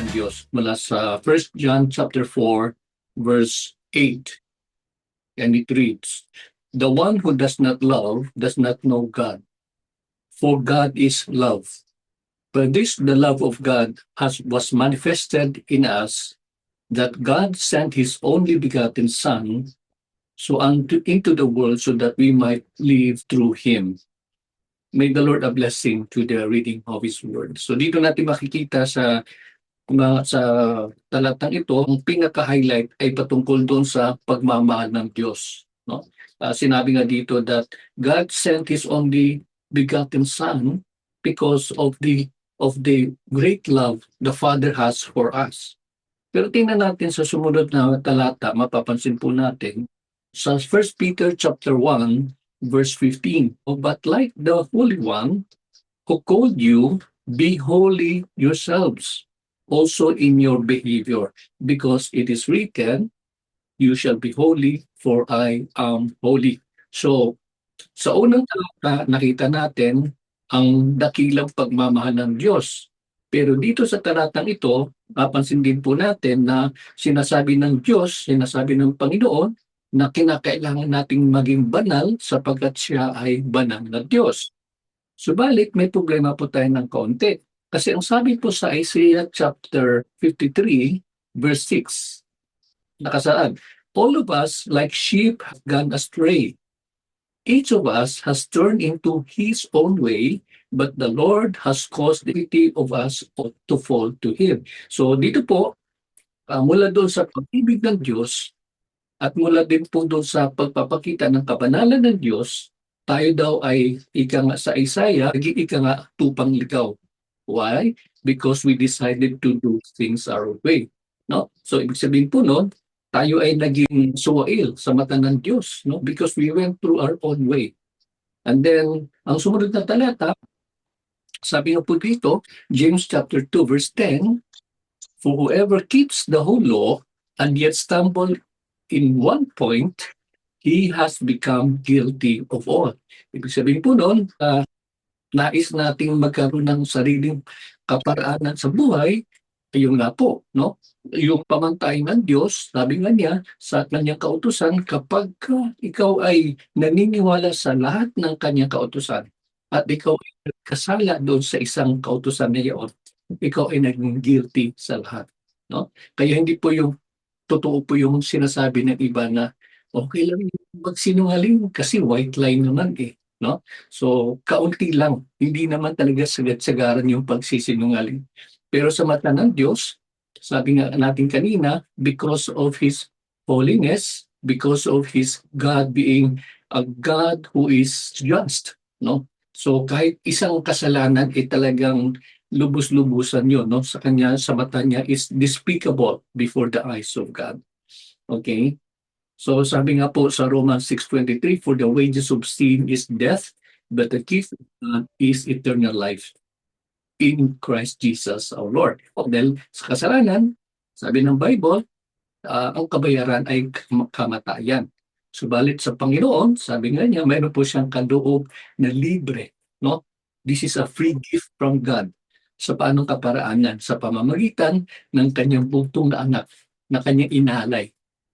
ng Diyos mula sa 1 John chapter 4 verse 8. And it reads, "The one who does not love does not know God, for God is love. But this the love of God was manifested in us, that God sent his only begotten Son into the world so that we might live through him." May the Lord a blessing to the reading of his word. So dito natin makikita sa talatang ito, ang pinaka-highlight ay patungkol doon sa pagmamahal ng Diyos. No? Sinabi nga dito that God sent his only begotten Son because of the great love the Father has for us. Pero tingnan natin sa sumunod na talata, mapapansin po natin sa 1 Peter chapter 1 verse 15. "But like the Holy One who called you, be holy yourselves also in your behavior, because it is written, you shall be holy, for I am holy." So, sa unang talata, nakita natin ang dakilang pagmamahal ng Diyos. Pero dito sa talatang ito, mapansin din po natin na sinasabi ng Diyos, sinasabi ng Panginoon, na kinakailangan nating maging banal sapagkat siya ay banal na Diyos. Subalit, may problema po tayo ng kaunti. Kasi ang sabi po sa Isaiah chapter 53, verse 6, nakasaad, "All of us like sheep have gone astray. Each of us has turned into his own way, but the Lord has caused the majority of us to fall to him." So dito po, mula doon sa pag-ibig ng Diyos, at mula din po doon sa pagpapakita ng kabanalan ng Diyos, tayo daw ay ika nga sa Isaiah, ika nga tupang ligaw. Why? Because we decided to do things our way. No? So ibig sabihin po noon, tayo ay naging suwail sa mata ng Diyos, no? Because we went through our own way. And then, ang sumunod na talata, sabi nga po dito, James chapter 2 verse 10, "For whoever keeps the whole law and yet stumble in one point, he has become guilty of all." Ibig sabihin po noon, nais nating magkaroon ng sariling kaparaanan sa buhay, yung nga po, no? Yung pamantay ng Diyos, sabi nga niya sa kanyang kautusan, kapag ikaw ay naniniwala sa lahat ng kanyang kautusan at ikaw ay kasala doon sa isang kautusan na iyon, ikaw ay naging guilty sa lahat. No? Kaya hindi po yung totoo po yung sinasabi ng iba na okay lang magsinungaling kasi white lie naman eh. No? So, kaunti lang. Hindi naman talaga sagad-sagaran yung pagsisinungaling. Pero sa mata ng Diyos, sabi nga natin kanina, because of His holiness, because of His God being a God who is just. No? So, kahit isang kasalanan ay talagang lubos-lubusan yun, no? Sa kanya, sa mata niya is despicable before the eyes of God. Okay? So sabi nga po sa Romans 6:23, "For the wages of sin is death, but the gift of God is eternal life in Christ Jesus our Lord." Dahil sa kasalanan, sabi ng Bible, ang kabayaran ay kamatayan. Subalit sa Panginoon, sabi nga niya, mayroon po siyang kaloob na libre. No? This is a free gift from God. Sa paanong kaparaanan? Sa pamamagitan ng kanyang bugtong na anak na kanyang inalay.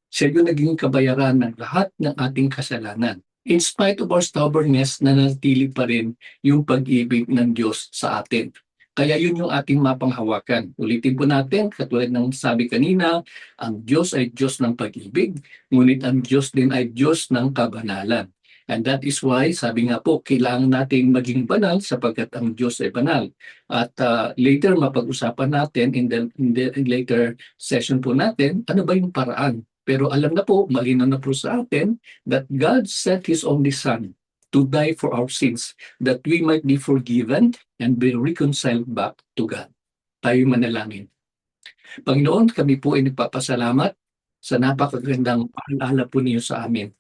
Siya yung naging kabayaran ng lahat ng ating kasalanan. In spite of our stubbornness, nanatili pa rin yung pag-ibig ng Diyos sa atin. Kaya yun yung ating mapanghawakan. Ulitin po natin, katulad ng sabi kanina, ang Diyos ay Diyos ng pag-ibig, ngunit ang Diyos din ay Diyos ng kabanalan. And that is why, sabi nga po, kailangan nating maging banal sapagkat ang Diyos ay banal. At later, mapag-usapan natin in the later session po natin, ano ba yung paraan? Pero alam na po, malinaw na po sa atin that God sent His only Son to die for our sins, that we might be forgiven and be reconciled back to God. Tayo manalangin. Panginoon, kami po ay nagpapasalamat sa napakagandang paalala po niyo sa amin,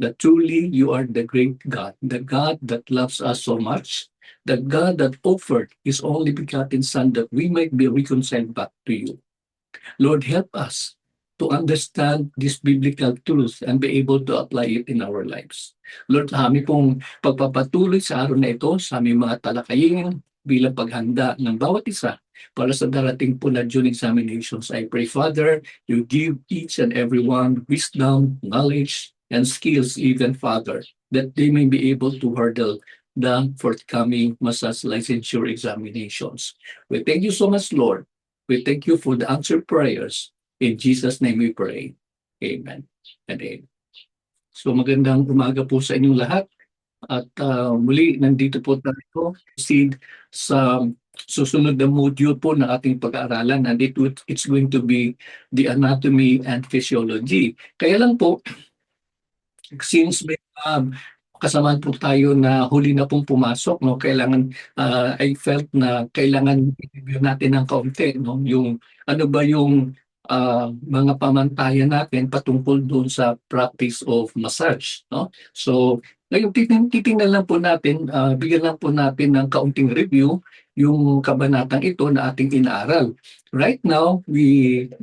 that truly you are the great God, the God that loves us so much, the God that offered His only begotten Son that we might be reconciled back to you. Lord, help us to understand this biblical truth and be able to apply it in our lives. Lord, kami pong pagpapatuloy sa araw na ito sa aming mga talakayin, bilang paghanda ng bawat isa para sa darating po na June examinations. I pray, Father, you give each and everyone wisdom, knowledge, and skills, even, Father, that they may be able to hurdle the forthcoming massage licensure examinations. We thank you so much, Lord. We thank you for the answered prayers. In Jesus' name we pray. Amen and amen. So magandang umaga po sa inyong lahat. At muli, nandito po tayo proceed sa susunod na module po ng ating pag-aaralan, and it's going to be the anatomy and physiology. Kaya lang po, since may kasamaan po tayo na huli na pong pumasok, no, kailangan, I felt na kailangan i-review natin ng kaunti, no, yung ano ba yung mga pamantayan natin patungkol doon sa practice of massage, no. So ngayon titingnan lang po natin, bigyan lang po natin ng kaunting review yung kabanatang ito na ating inaaral. Right now,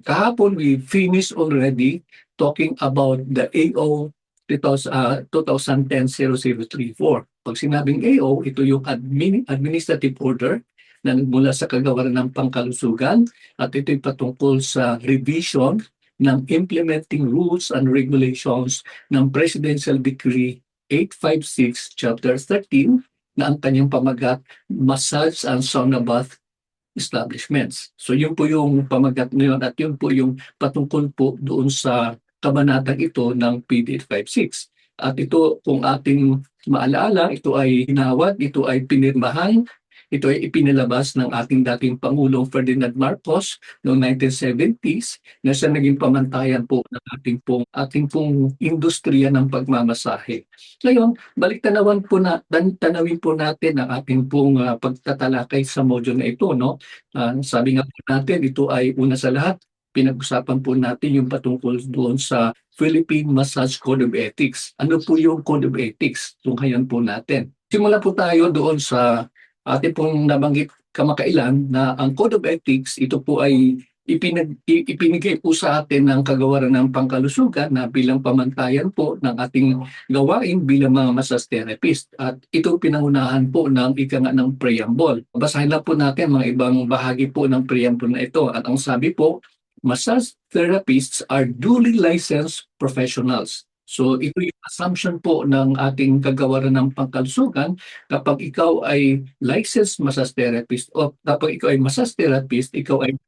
kahapon we finished already talking about the AO 2010-0034. Pag sinabing AO, ito yung administrative order na mula sa kagawaran ng pangkalusugan, at ito'y patungkol sa revision ng implementing rules and regulations ng Presidential Decree 856 Chapter 13 na ang kanyang pamagat, Massage and Sauna Bath Establishments. So yun po yung pamagat na yun, at yun po yung patungkol po doon sa kabanatang ito ng PD 856. At ito, kung ating maalaala, ito ay hinawad, ito ay pinirmahan, ito ay ipinalabas ng ating dating Pangulong Ferdinand Marcos noong 1970s na siya naging pamantayan po ng ating pong industriya ng pagmamasahe. Ngayon, tanawin po natin ang ating pong pagtatalakay sa module na ito, no? Sabi nga po natin, ito ay una sa lahat, pinag-usapan po natin yung patungkol doon sa Philippine Massage Code of Ethics. Ano po yung Code of Ethics? Tunghayan po natin. Simula po tayo doon sa ating pong nabanggit kamakailan na ang Code of Ethics, ito po ay ipinigay po sa atin ng kagawaran ng pangkalusugan na bilang pamantayan po ng ating gawain bilang mga massage therapist. At ito pinangunahan po ng ng preamble. Basahin lang po natin mga ibang bahagi po ng preamble na ito. At ang sabi po, massage therapists are duly licensed professionals. So ito yung assumption po ng ating kagawaran ng pangkalusugan. Kapag ikaw ay licensed massage therapist o kapag ikaw ay massage therapist, ikaw ay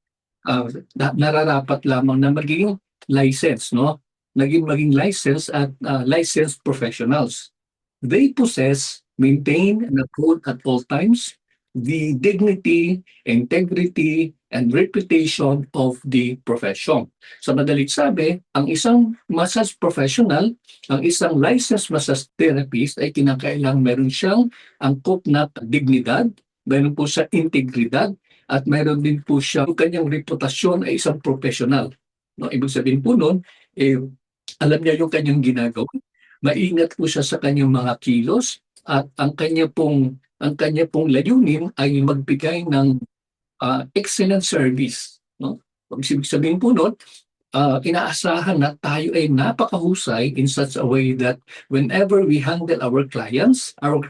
nararapat lamang na maging license, no? Maging license at licensed professionals. They possess, maintain, and uphold at all times the dignity, integrity, and reputation of the profession. Sa madalit sabi, ang isang massage professional, ang isang licensed massage therapist ay kinakailang meron siyang angkop na dignidad, meron po siya integridad, at meron din po siya yung kanyang reputasyon ay isang professional. No, ibig sabihin po nun, alam niya yung kanyang ginagawa, maingat po siya sa kanyang mga kilos, at ang kanya pong layunin ay magbigay ng excellent service, no? Ibig sabihin po nun, inaasahan na tayo ay napakahusay in such a way that whenever we handle our clients are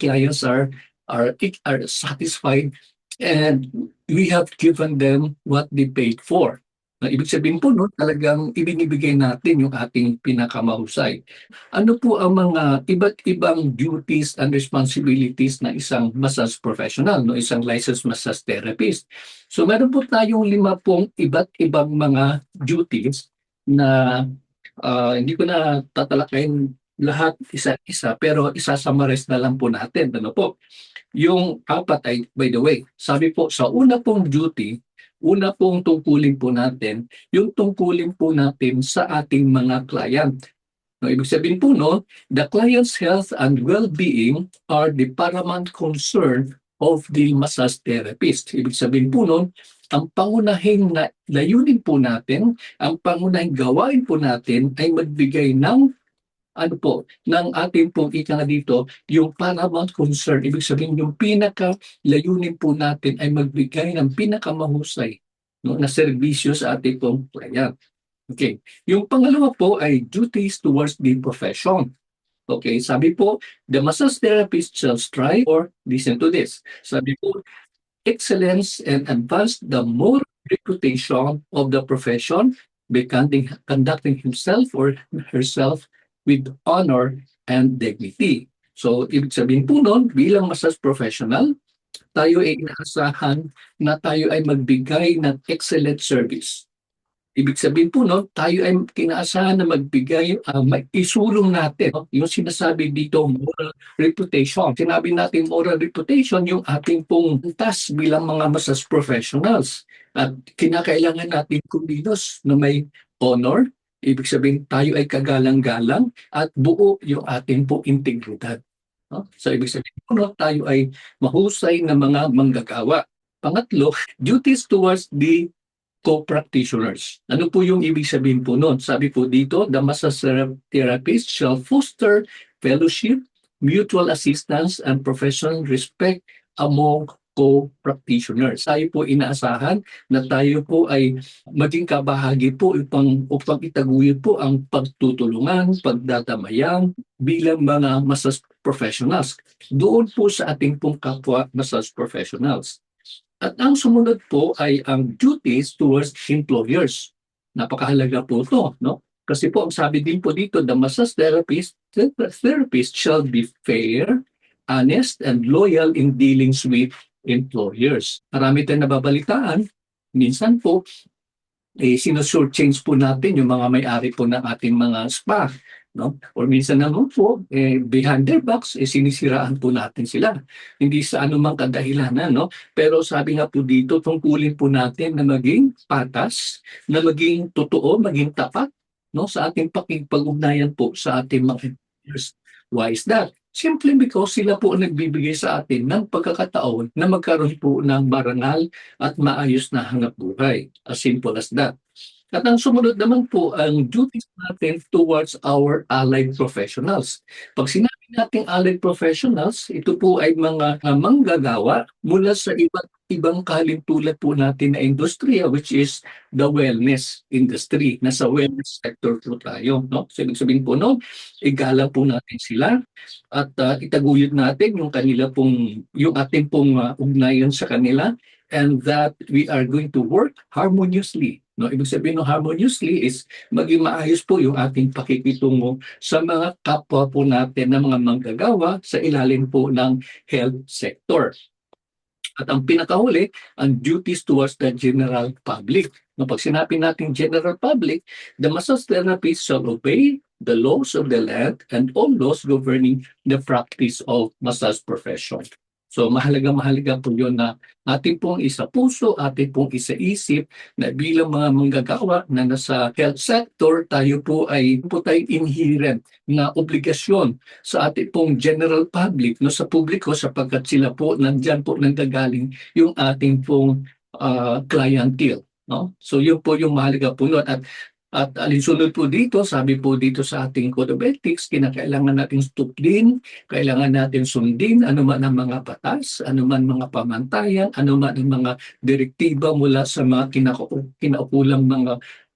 satisfied and we have given them what they paid for. Ibig sabihin po no, talagang ibinibigay natin yung ating pinakamahusay. Ano po ang mga iba't ibang duties and responsibilities na isang massage professional, no, isang licensed massage therapist? So meron po tayong 5 iba't ibang mga duties na hindi ko na tatalakayin lahat isa-isa, pero isa-summarize na lang po natin. Ano po? Yung 4 ay, by the way, sabi po sa una pong duty, una pong tungkulin po natin, yung tungkulin po natin sa ating mga client. No, ibig sabihin po no, the client's health and well-being are the paramount concern of the massage therapist. Ibig sabihin po no, ang pangunahing layunin po natin, ang pangunahing gawain po natin ay magbigay ng ng ating pong dito, yung paramount concern. Ibig sabihin, yung layunin po natin ay magbigay ng pinakamahusay, no, na serbisyo sa ating pong client. Okay. Yung pangalawa po ay duties towards the profession. Okay, sabi po, the massage therapist shall strive or listen to this. Sabi po, excellence and advance the moral reputation of the profession by conducting himself or herself with honor and dignity. So, ibig sabihin po nun, bilang massage professional, tayo ay inaasahan na tayo ay magbigay ng excellent service. Ibig sabihin po no, tayo ay kinaasahan na magbigay, isulong natin no, yung sinasabi dito moral reputation. Sinabi natin moral reputation yung ating pong tas bilang mga massage professionals. At kinakailangan natin kumilos na may honor. Ibig sabihin tayo ay kagalang-galang at buo yung ating pong integridad. No? So ibig sabihin po no, tayo ay mahusay na mga manggagawa. Pangatlo, duties towards the co-practitioners. Ano po yung ibig sabihin po noon? Sabi po dito, the massage therapist shall foster fellowship, mutual assistance, and professional respect among co-practitioners. Tayo po inaasahan na tayo po ay maging kabahagi po upang itaguyod po ang pagtutulungan, pagdadamayan bilang mga massage professionals. Doon po sa ating pong kapwa massage professionals. At ang sumunod po ay ang duties towards employers. Napakahalaga po ito, no? Kasi po, ang sabi din po dito, the massage therapist shall be fair, honest, and loyal in dealings with employers. Marami tayong nababalitaan. Minsan po, sinusure-change po natin yung mga may-ari po ng ating mga spa. No? Or minsan naman po, behind their backs, sinisiraan po natin sila. Hindi sa anumang kadahilanan. No? Pero sabi nga po dito, tungkulin po natin na maging patas, na maging totoo, maging tapat no? Sa ating pakipag-ugnayan po sa ating mga employers. Why is that? Simply because sila po nagbibigay sa atin ng pagkakataon na magkaroon po ng marangal at maayos na hanap buhay. As simple as that. At ang sumunod naman po ang duties natin towards our allied professionals. Pag sinabi natin allied professionals, ito po ay mga manggagawa mula sa iba't ibang kalimtulad po natin na industriya, which is the wellness industry. Nasa wellness sector po tayo. No? So, ibig sabihin po, no, igalang po natin sila at itaguyod natin yung kanila pong, yung ating pong ugnayan sa kanila, and that we are going to work harmoniously. No, ibig sabihin ng harmoniously is maging maayos po yung ating pakikitungo sa mga kapwa po natin na mga manggagawa sa ilalim po ng health sector. At ang pinakahuli, ang duties towards the general public. No, pag sinabi natin general public, the massage therapist shall obey the laws of the land and all laws governing the practice of massage profession. So mahalaga po yun na ating pong isa puso, ating pong isa isip na bilang mga manggagawa na nasa health sector, tayo po ay tayong inherent na obligasyon sa ating pong general public, no, sa publiko sapagkat sila po nandyan po nanggagaling yung ating pong clientele. No? So yun po yung mahalaga po nun. At alinsunod po dito, sabi po dito sa ating Code of Ethics, kinakailangan natin tuklin, kailangan natin sundin anuman ang mga batas, anuman mga pamantayan, anuman ang mga direktiba mula sa mga kinaukulang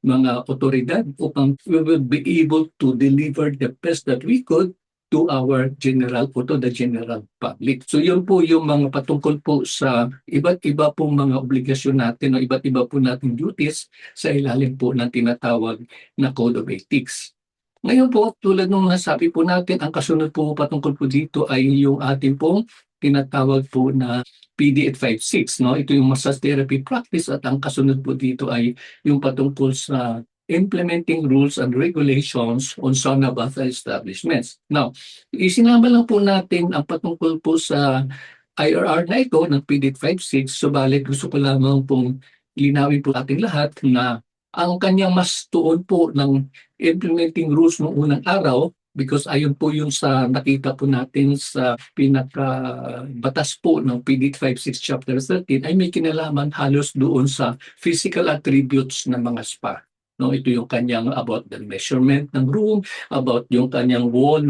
mga otoridad upang we will be able to deliver the best that we could to our general o to the general public. So yun po yung mga patungkol po sa iba't iba pong mga obligasyon natin o iba't iba po nating duties sa ilalim po ng tinatawag na Code of Ethics. Ngayon po, tulad nung nasabi po natin, ang kasunod po patungkol po dito ay yung ating pong tinatawag po na PD 856. No? Ito yung massage therapy practice at ang kasunod po dito ay yung patungkol sa implementing rules and regulations on sauna bath establishments. Now, isinama lang po natin ang patungkol po sa IRR na ito ng PD 856, subalit gusto ko lamang pong linawin po ating lahat na ang kanyang mas tuon po ng implementing rules noong unang araw, because ayon po yung sa nakita po natin sa pinaka-batas po ng PD 856 Chapter 13 ay may kinalaman halos doon sa physical attributes ng mga spa. No, ito yung kanyang about the measurement ng room, about yung kanyang wall,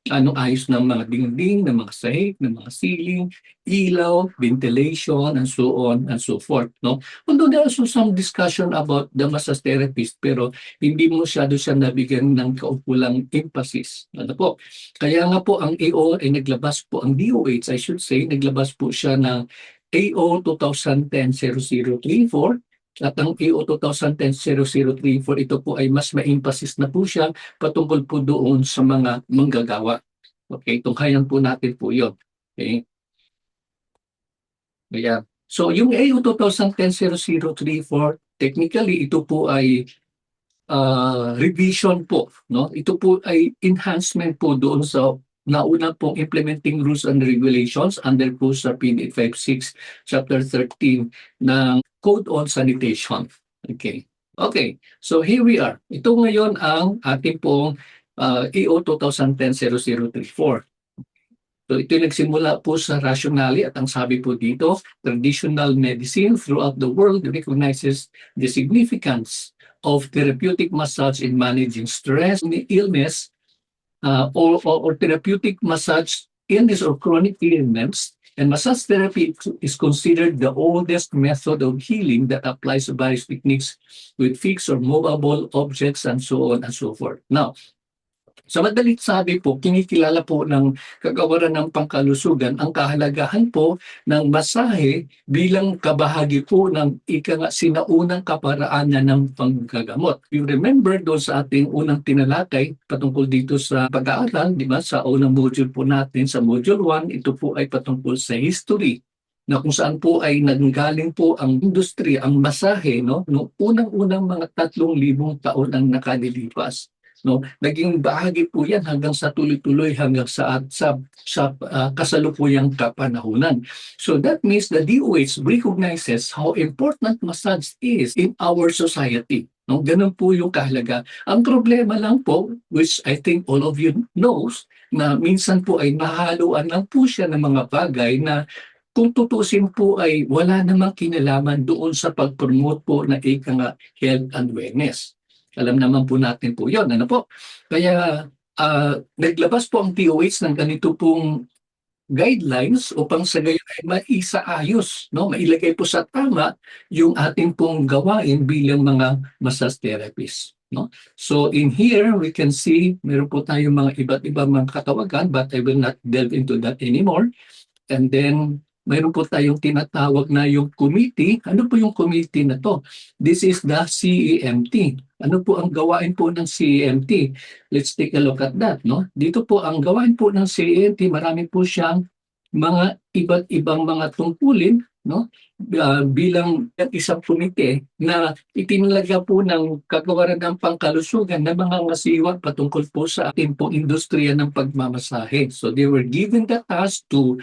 anong ayos ng mga dingding, ng mga sahig, ng mga ceiling, ilaw, ventilation, and so on and so forth. No? Although there is also some discussion about the massage therapist, pero hindi mo siya nabigyan ng kaukulang emphasis. Ano po? Kaya nga po ang AO ay naglabas po, ang DOH I should say, naglabas po siya ng AO 2010-0034 at ang AO 2010-0034, ito po ay mas ma-emphasis na po siya patungkol po doon sa mga manggagawa. Okay, tunghayan po natin po yun. Okay. Ayan. So yung AO 2010-0034, technically ito po ay revision po, no? Ito po ay enhancement po doon sa nauna pong implementing rules and regulations under po sa PD 56 Chapter 13 ng Code on Sanitation. Okay. Okay. So here we are. Ito ngayon ang ating pong AO 2010-0034. So ito nagsimula po sa rationale at ang sabi po dito, traditional medicine throughout the world recognizes the significance of therapeutic massage in managing stress, illness, or therapeutic massage illness or chronic illness. And massage therapy is considered the oldest method of healing that applies various techniques with fixed or movable objects and so on and so forth. Now, sa madalit sabi po, kinikilala po ng Kagawaran ng Pangkalusugan ang kahalagahan po ng masahe bilang kabahagi po ng sinaunang kaparaanan ng panggagamot. You remember doon sa ating unang tinalakay patungkol dito sa pag-aaral, di ba? Sa unang module po natin, sa module 1, ito po ay patungkol sa history na kung saan po ay nanggaling po ang industriya, ang masahe, no? Noong unang-unang mga 3,000 taon ang nakalilipas. No, naging bahagi po yan hanggang sa tuloy-tuloy hanggang sa kasalukuyang kapanahunan. So that means the DOH recognizes how important massage is in our society. No, ganun po yung kahalaga. Ang problema lang po, which I think all of you knows, na minsan po ay nahaluan lang po siya ng mga bagay na kung tutusin po ay wala namang kinalaman doon sa pag-promote po na health and wellness. Alam naman po natin po yun. Ano po? Kaya naglabas po ang DOH ng ganito pong guidelines upang sa gayon ay maisaayos, no? Mailagay po sa tama yung ating pong gawain bilang mga massage therapists. No? So in here, we can see meron po tayong mga iba't ibang mga katawagan, but I will not delve into that anymore. And then, mayroon po tayong tinatawag na yung committee. Ano po yung committee na to? This is the CEMT. Ano po ang gawain po ng CEMT? Let's take a look at that. No? Dito po ang gawain po ng CEMT, marami po siyang mga iba't ibang mga tungkulin, no? Bilang isang komite na itinalaga po ng Kagawaran ng Pangkalusugan na mga masiwag patungkol po sa ating pong industriya ng pagmamasahe. So they were given the task to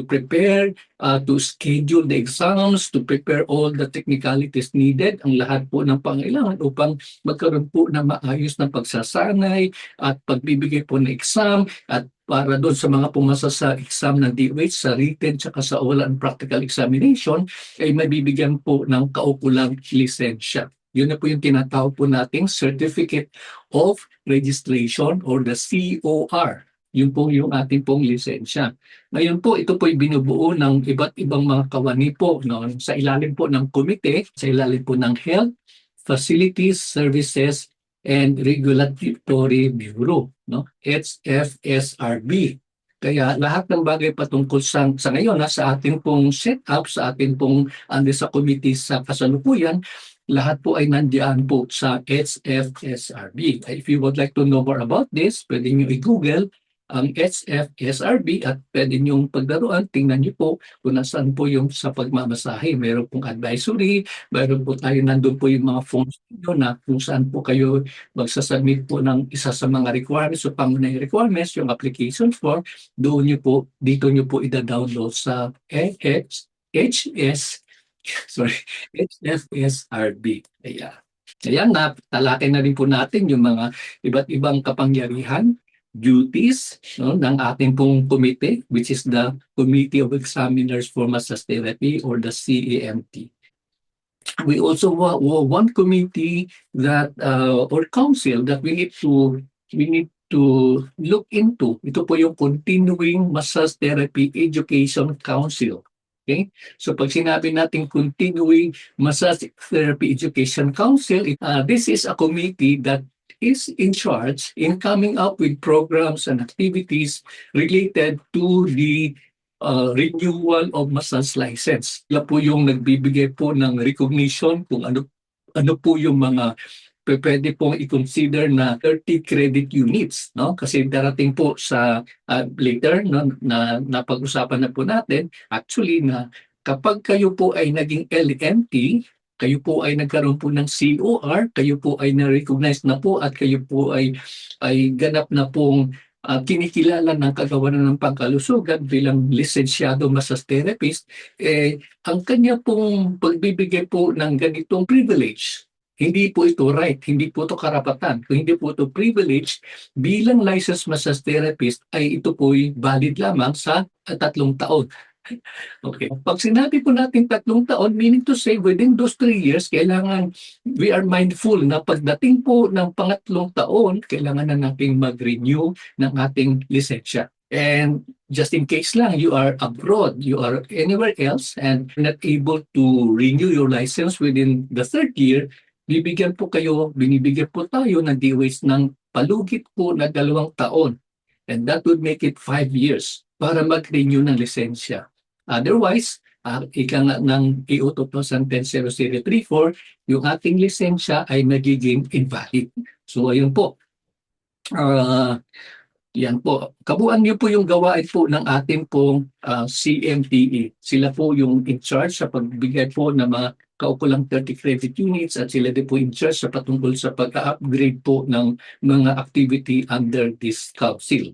prepare, to schedule the exams, to prepare all the technicalities needed, ang lahat po ng pangailangan upang magkaroon po ng maayos na pagsasanay at pagbibigay po ng exam at para doon sa mga pumasa sa exam ng DOH, sa written at sa oral and practical examination, ay mabibigyan po ng kaukulang lisensya. Yun na po yung tinatawag po nating Certificate of Registration or the COR. Yun po yung ating pong lisensya. Ngayon po, ito po ay binubuo ng iba't ibang mga kawani po, no? Sa ilalim po ng komite, sa ilalim po ng Health, Facilities, Services, and Regulatory Bureau, no? HFSRB. Kaya lahat ng bagay patungkol sa ngayon, sa ating pong setup, sa ating pong sa committee sa kasalukuyan, lahat po ay nandiyan po sa HFSRB. If you would like to know more about this, pwede nyo i-google ang HFSRB at pwede niyong pagdaruan, tingnan niyo po kung nasaan po yung sa pagmamasahe. Meron pong advisory, meron po tayo nandun po yung mga forms nyo na kung saan po kayo magsasubmit po ng isa sa mga requirements o pangunahing requirements, yung application form, doon niyo po, dito niyo po ida-download sa HFSRB. Ayan. Kaya nga, talakay na rin po natin yung mga iba't ibang kapangyarihan, duties, no, ng ating pong committee, which is the Committee of Examiners for Massage Therapy or the CEMT. We also have one committee that or council that we need to look into. Ito po yung Continuing Massage Therapy Education Council. Okay? So pag sinabi natin Continuing Massage Therapy Education Council, this is a committee that is in charge in coming up with programs and activities related to the renewal of massage license. Sila po yung nagbibigay po ng recognition kung ano po yung mga pwede pong i-consider na 30 credit units, no? Kasi darating po sa later, no, na napag-usapan na po natin actually na kapag kayo po ay naging LMT, kayo po ay nagkaroon po ng COR, kayo po ay na-recognize na po at kayo po ay ganap na pong kinikilala ng kagawaran ng pangkalusugan bilang lisensyado massage therapist, ang kanya pong pagbibigay po ng ganitong privilege, hindi po ito right, hindi po ito karapatan, kung hindi po ito privilege, bilang licensed massage therapist ay ito po'y valid lamang sa 3 taon. Okay. Pag sinabi po natin 3 taon, meaning to say within those 3 years, kailangan we are mindful na pagdating po ng pangatlong taon, kailangan na nating mag-renew ng ating lisensya. And just in case lang, you are abroad, you are anywhere else, and not able to renew your license within the 3rd year, binibigyan po tayo ng DOH ng palugit po na 2 taon. And that would make it 5 years para mag-renew ng lisensya. Otherwise, ika nga ng EO 2010-0034, yung ating lisensya ay magiging invalid. So ayun po. Yan po. Kabuuan niyo po yung gawain po ng ating pong CMTE. Sila po yung in charge sa pagbigay po ng mga kaukulang 30 credit units at sila din po in charge sa patungkol sa pag-upgrade po ng mga activity under this council.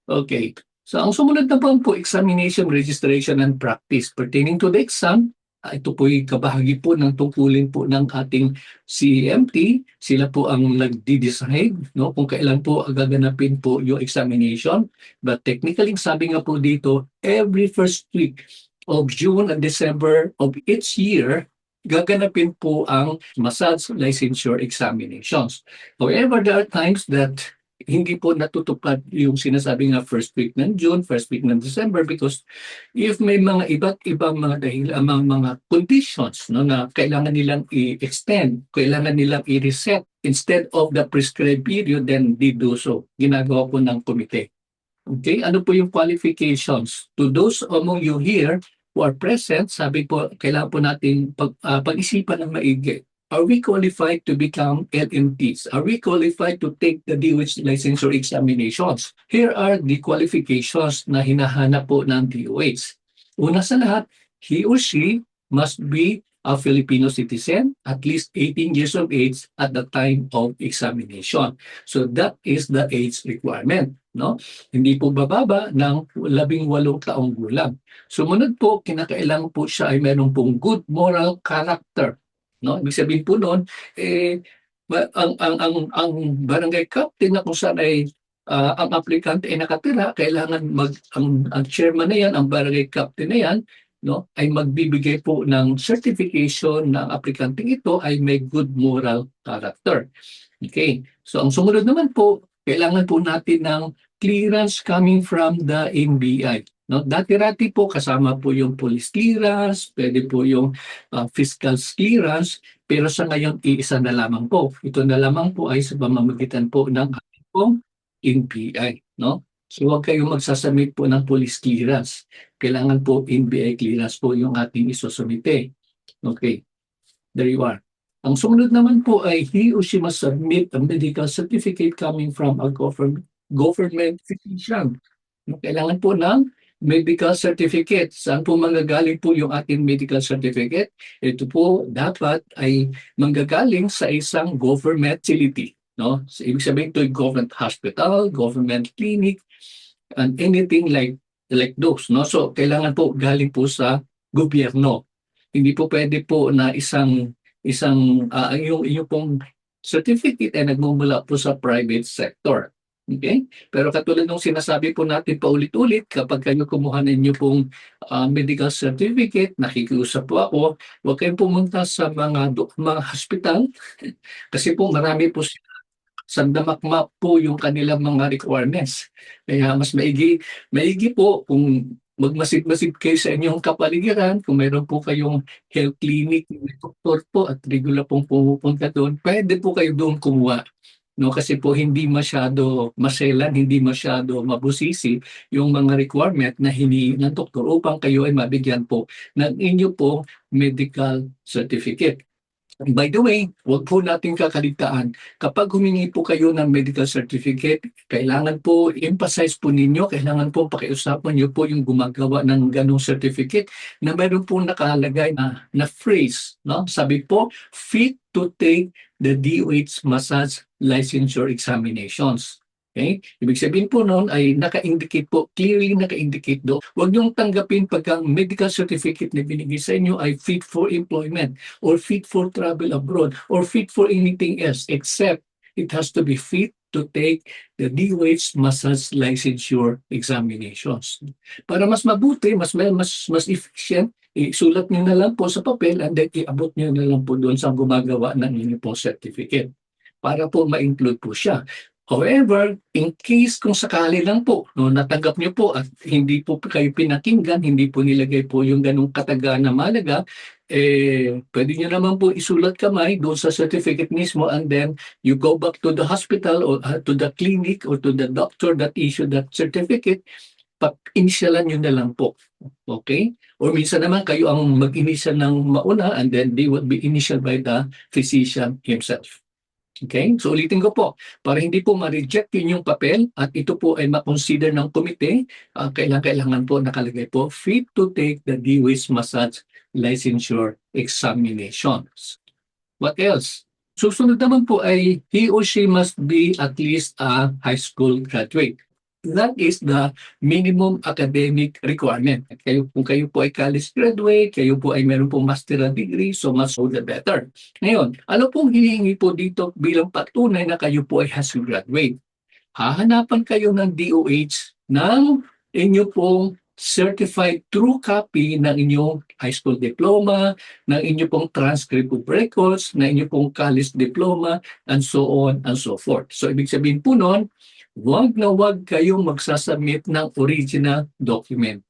Okay. So ang sumunod na po examination, registration, and practice. Pertaining to the exam, ito po'y kabahagi po ng tungkulin po ng ating CMT. Sila po ang nagdi-decide, no, kung kailan po gaganapin po yung examination. But technically, sabi nga po dito, every first week of June and December of each year, gaganapin po ang massage licensure examinations. However, there are times that hindi po natutupad yung sinasabi nga first week ng June, first week ng December, because if may mga iba't ibang mga mga conditions, no, na kailangan nilang i-extend, kailangan nilang i-reset instead of the prescribed period, then they do so. Ginagawa po ng komite. Okay, ano po yung qualifications? To those among you here who are present, sabi po, kailangan po natin pag-isipan ng maigi. Are we qualified to become LMTs? Are we qualified to take the DOH licensure examinations? Here are the qualifications na hinahanap po ng DOH. Una sa lahat, he or she must be a Filipino citizen, at least 18 years of age at the time of examination. So that is the age requirement, no? Hindi po bababa ng 18 taong gulang. Sumunod po, kinakailangan po siya ay meron pong good moral character. No, ibig sabihin po noon, ang barangay captain na kung saan ay ang aplikante ay nakatira, kailangan ang chairman na yan, ang barangay captain na yan, no, ay magbibigay po ng certification na ang aplikante ito ay may good moral character. Okay, so ang sumunod naman po, kailangan po natin ng clearance coming from the NBI. No, dati-rati po kasama po yung police clearance, pwede po yung fiscal clearance, pero sa ngayon iisa na lamang po. Ito na lamang po ay sa pamamagitan po ng ating pong NBI, no? So huwag kayong magsasubmit po ng police clearance. Kailangan po NBI clearance po yung ating isusumite. Okay, there you are. Ang sumunod naman po ay he or she must submit a medical certificate coming from a government physician. Kailangan po ng medical certificate. Saan po manggagaling po yung ating medical certificate? Ito po dapat ay manggagaling sa isang government facility. No? So, ibig sabihin ito ay government hospital, government clinic, and anything like those. No? So kailangan po galing po sa gobyerno. Hindi po pwede po na yung pong certificate ay nagmumula po sa private sector. Okay? Pero katulad ng sinasabi po natin paulit-ulit, kapag kayo kumuha ninyo pong medical certificate, nakikiusap po ako, huwag kayong pumunta sa mga hospital kasi po marami po sandamakmak po yung kanilang mga requirements. Kaya mas maigi po kung magmasid-masid kayo sa inyong kapaligiran, kung mayroon po kayong health clinic, may doktor po at regular pong pumupunta doon, pwede po kayo doon kumuha no, kasi po hindi masyado maselan, hindi masyado mabusisi yung mga requirement na hinihingi ng doktor upang kayo ay mabigyan po ng inyo po medical certificate. By the way, huwag po natin kakaligtaan, kapag humingi po kayo ng medical certificate, kailangan po emphasize po ninyo, kailangan po pakiusapan niyo po yung gumagawa ng ganong certificate na mayroon po nakalagay na phrase, no? Sabi po, fit to take the DOH massage licensure examinations. Okay? Ibig sabihin po noon ay naka-indicate po, clearly naka-indicate do. Huwag niyong tanggapin pagka medical certificate na binigay sa inyo ay fit for employment or fit for travel abroad or fit for anything else except it has to be fit to take the DOH massage licensure examinations. Para mas mabuti, mas efficient, isulat niyo na lang po sa papel and then iabot niyo na lang po doon sa gumagawa ng inyong pong certificate para po ma-include po siya. However, in case kung sakali lang po, no, natanggap niyo po at hindi po kayo pinakinggan, hindi po nilagay po yung ganung kataga na malaga, pwede niyo naman po isulat kamay doon sa certificate mismo and then you go back to the hospital or to the clinic or to the doctor that issued that certificate, pag-initialan niyo na lang po. Okay? Or minsan naman kayo ang mag-initial ng mauna and then they will be initialed by the physician himself. Okay? So ulitin ko po, para hindi po ma-reject yun yung papel at ito po ay ma-consider ng komite, kailangan po nakalagay po, fit to take the DOH massage licensure examinations. What else? Susunod naman po ay he or she must be at least a high school graduate. That is the minimum academic requirement. Kung kayo po ay college graduate, kayo po ay meron pong master's degree, so much so the better. Ngayon, ano pong hihingi po dito bilang patunay na kayo po ay high school graduate? Hahanapan kayo ng DOH ng inyo pong certified true copy ng inyong high school diploma, ng inyo pong transcript of records, ng inyo pong college diploma, and so on and so forth. So, ibig sabihin po nun, huwag na huwag kayong magsasubmit ng original document.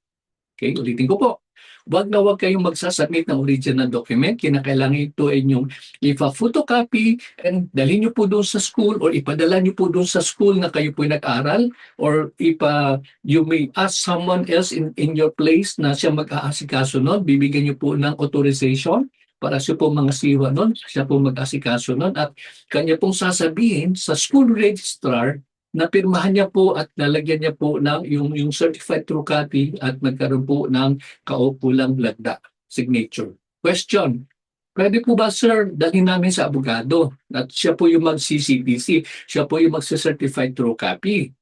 Okay, ulitin ko po. Huwag na huwag kayong magsasubmit ng original document. Kinakailangan ito ay inyong ipa-photocopy and dalhin nyo po doon sa school or ipadala nyo po doon sa school na kayo po nag-aral or you may ask someone else in your place na siya mag-aasikaso nun. Bibigyan nyo po ng authorization para siya po mga siwa nun, siya po mag-asikaso nun at kanya pong sasabihin sa school registrar na pirmahan niya po at nalagyan niya po ng yung certified true copy at magkaroon po ng kaukulang lagda, signature. Question, pwede po ba sir, dalhin namin sa abogado at siya po yung mag-CCTC, siya po yung mag-certified true copy?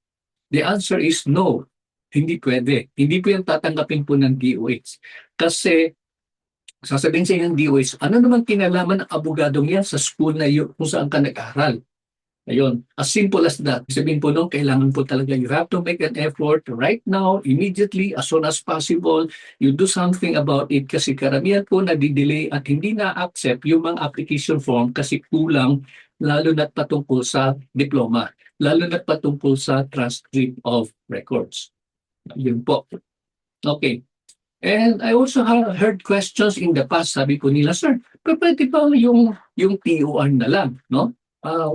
The answer is no, hindi pwede. Hindi po yung tatanggapin po ng DOH. Kasi sasabihin sa inyo ng DOH, ano naman kinalaman ng abogadong yan sa school na yun kung saan ka nag-aral? Ayun, as simple as that. Sabihin po nung, kailangan po talaga you have to make an effort right now, immediately, as soon as possible. You do something about it kasi karamihan po nadidelay at hindi na-accept yung mga application form kasi kulang, lalo na't patungkol sa diploma, lalo na't patungkol sa transcript of records. Yun po. Okay. And I also heard questions in the past, sabi ko nila, sir, pwede ba yung TOR na lang, no?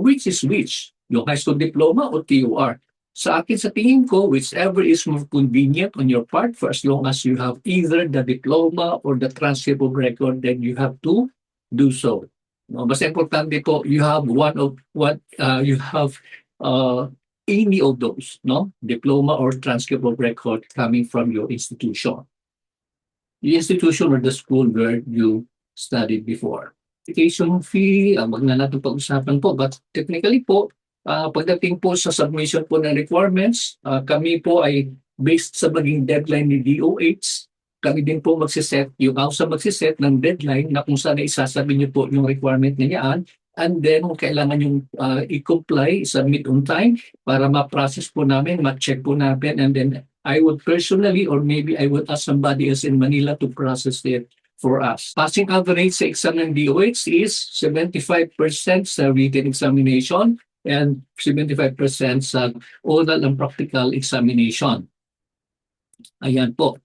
Which is which? Yung high school diploma o TOR? Sa akin, sa tingin ko, whichever is more convenient on your part, for as long as you have either the diploma or the transcript of record, then you have to do so. No, basta importante po, you have any of those, no? Diploma or transcript of record coming from your institution. The institution or the school where you studied before. Application fee, wag na natin pag-usapan po. But technically po, pagdating po sa submission po ng requirements, kami po ay based sa maging deadline ni DOH, kami din po magsiset, yung AUSA magsiset ng deadline na kung saan isasabi niyo po yung requirement niyan, and then kung kailangan yung i-comply, submit on time para ma-process po namin, ma-check po namin, and then I would personally or maybe I would ask somebody else in Manila to process it for us. Passing average sa exam ng DOH is 75% sa written examination and 75% sa oral and practical examination. Ayan po.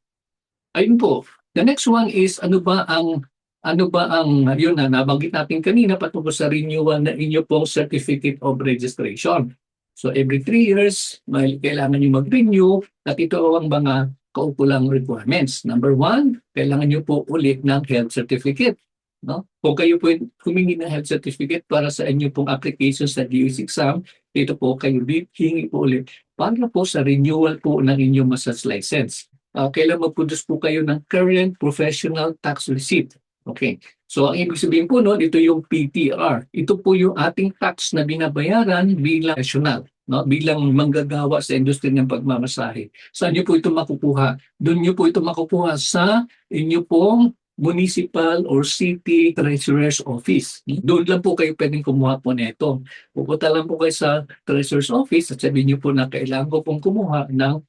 Ayun po. The next one is ano ba ang Ano ba ang, yun na, nabanggit natin kanina patungkol sa renewal na inyo pong Certificate of Registration. So every 3 years, may kailangan nyo mag-renew at ito ang mga kaukulang requirements. Number one, kailangan nyo po ulit ng health certificate. No? Kung kayo po humingi ng health certificate para sa inyo pong application sa DOS exam, ito po kayo hingi po ulit para po sa renewal po ng inyong massage license. Kailan mag-produce po kayo ng current professional tax receipt. Okay. So, ang ibig sabihin po noon, ito yung PTR. Ito po yung ating tax na binabayaran bilang national, no? Bilang manggagawa sa industriya ng pagmamasahe. Saan nyo po ito makukuha? Doon nyo po ito makukuha sa inyo pong municipal or city treasurer's office. Doon lang po kayo pwedeng kumuha po nito. Pupunta lang po kayo sa treasurer's office at sabihin nyo po na kailangan ko pong kumuha ng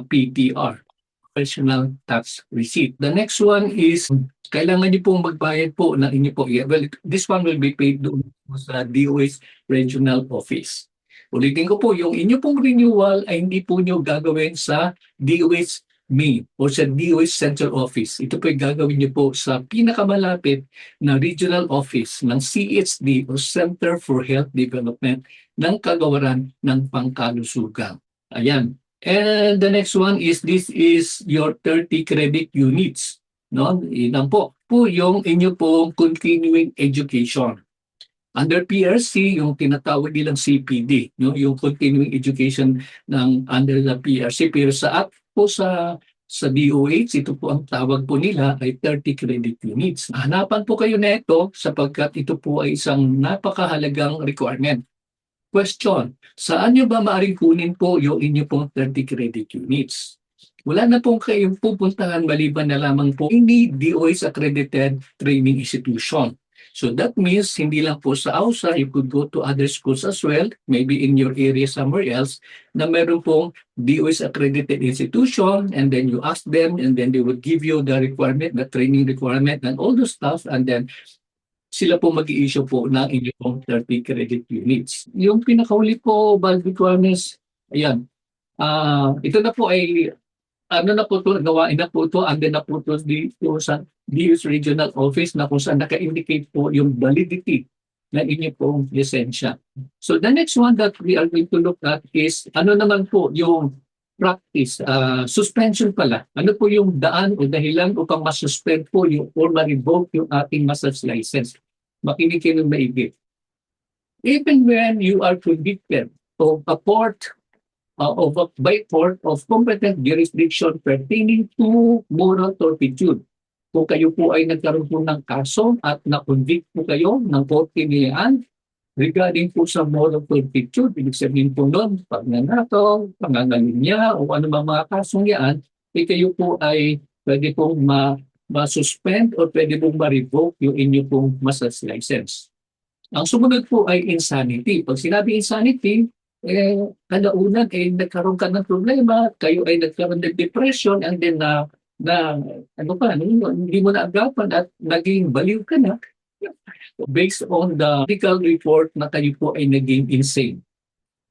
PTR, Professional Tax Receipt. The next one is kailangan niyo pong magbayad po ng inyo po. Well, this one will be paid doon sa DOH Regional Office. Ulitin ko po, yung inyo pong renewal ay hindi po nyo gagawin sa DOH main o sa DOH Central Office. Ito po ay gagawin niyo po sa pinakamalapit na regional office ng CHD o Center for Health Development ng Kagawaran ng Pangkalusugan. Ayan. And the next one is this is your 30 credit units. No? Ilan po yung inyo pong continuing education. Under PRC, yung tinatawag nilang CPD, no? Yung continuing education ng under the PRC. Pero sa po sa DOH, ito po ang tawag po nila ay 30 credit units. Hanapan po kayo na ito sapagkat ito po ay isang napakahalagang requirement. Question, saan nyo ba maaaring kunin po yung inyo pong 30 credit units? Wala na pong kayong pupuntahan maliban na lamang po hindi DOH accredited training institution. So that means hindi lang po sa AUSA, you could go to other schools as well, maybe in your area somewhere else, na meron pong DOH accredited institution, and then you ask them and then they would give you the requirement, the training requirement and all the stuff, and then sila po mag-i-issue po ng inyong 30 credit units. Yung pinakahuli po, valid requirements, ayan, ito na po ay ano na po ito, gawain na po ito, and then na po ito dito sa DOH Regional Office na kung saan naka-indicate po yung validity na inyo pong lisensya. So the next one that we are going to look at is ano naman po yung practice, suspension pala. Ano po yung daan o dahilan upang masuspend po yung or ma-revoke yung ating massage license. Makinig kayo ng maigi. Even when you are convicted of a by court of competent jurisdiction pertaining to moral turpitude. Kung kayo po ay nagkaroon po ng kaso at na-convict po kayo ng korte niyaan regarding po sa moral turpitude, ibig sabihin po nun, pagnanakaw, pangangalinya, o ano mga kasong yan, kayo po ay pwede pong ma-suspend o pwede pong ma-revoke yung inyo pong massage license. Ang sumunod po ay insanity. Pag sinabi insanity, kalaunan nagkaroon ka ng problema, kayo ay nagkaroon ng depression, and then hindi mo na agapan at naging baliw ka na based on the medical report na kayo po ay naging insane.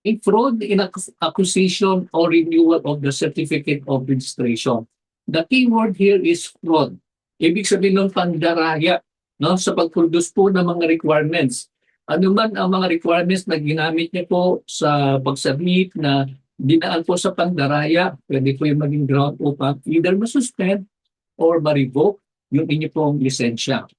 A fraud in acquisition or renewal of the certificate of registration. The key word here is fraud. Ibig sabihin ng pandaraya, no, sa pag-produce po ng mga requirements. Ano man ang mga requirements na ginamit niyo po sa pag-submit na dinaan po sa pandaraya, pwede po yung maging ground upang either masuspend or ma-revoke yung inyo pong lisensya.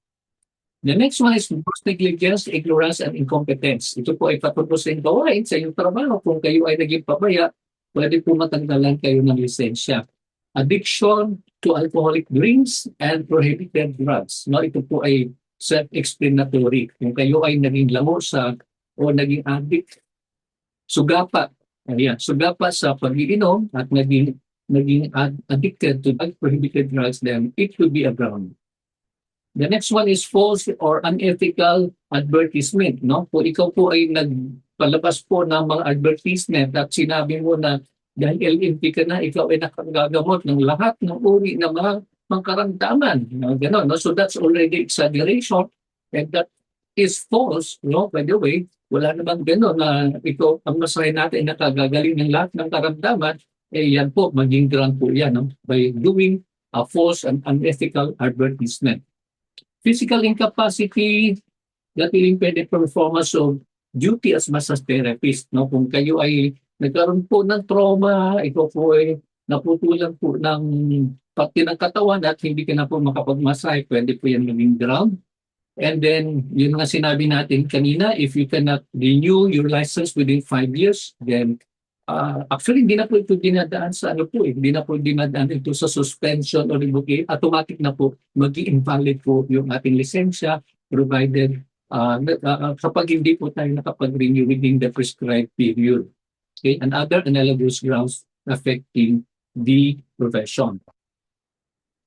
The next one is gross negligence, ignorance, and incompetence. Ito po ay patutusin gawain sa inyong trabaho. Kung kayo ay naging pabaya, pwede po matanggalan kayo ng lisensya. Addiction to alcoholic drinks and prohibited drugs. No, ito po ay self-explanatory. Kung kayo ay naging lango o naging addict, sugapa sa pag-iinom at naging addicted to prohibited drugs, then it will be a ground. The next one is false or unethical advertisement. No? Kung ikaw po ay nagpalabas po ng mga advertisement at sinabi mo na dahil LMP ka na, ikaw ay nakagagamot ng lahat ng uri ng mga karamdaman. No? Ganon, no? So that's already exaggeration, and that is false. No? By the way, wala namang ganon na ito ang masahe natin na kagagaling ng lahat ng karamdaman, yan po, maging ground po yan, no? By doing a false and unethical advertisement. physical incapacity that will impede the performance of duty as massage therapist. No? Kung kayo ay nagkaroon po ng trauma, ito po ay naputulan po ng pati ng katawan at hindi ka na po makapagmasahe, pwede po yan maging ground. And then, yun nga sinabi natin kanina, if you cannot renew your license within 5 years, then actually, hindi na po ito dinadaan sa ano po hindi na po dinadaan ito sa suspension or revocation. Automatic na po mag-invalid po yung ating lisensya provided kapag hindi po tayo nakapag-renew within the prescribed period. Okay? And other analogous grounds affecting the profession.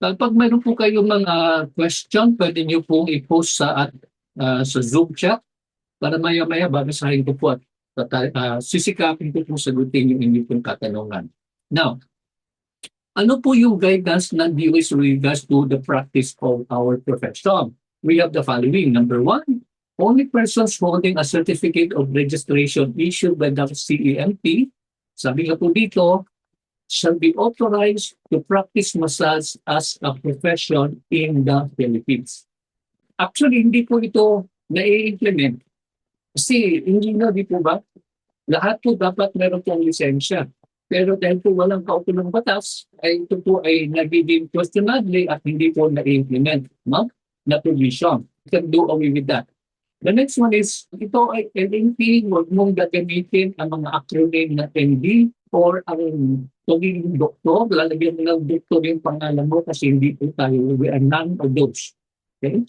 Kapag mayroon po kayong mga question, pwede nyo pong i-post sa Zoom chat para maya-maya babasahin ko po at sisikapin ko po sagutin yung inyong pong katanungan. Now, ano po yung guidance ng DOH with regards to the practice of our profession? We have the following. Number 1, only persons holding a certificate of registration issued by the CEMP, sabi nga po dito, shall be authorized to practice massage as a profession in the Philippines. Actually, hindi po ito na-implement. Kasi, hindi na, di po ba? Lahat po dapat meron pong lisensya. Pero dahil po walang kautulang batas, ay ito po ay nagiging questionably at hindi po na-implement, no? Na provision. You can do away with that. The next one is, ito ay LNP, huwag mong gagamitin ang mga acronym na ND or ang pagiging doktor, lalagyan mo ng doktor yung pangalan mo kasi hindi po tayo, we are none of those. Okay?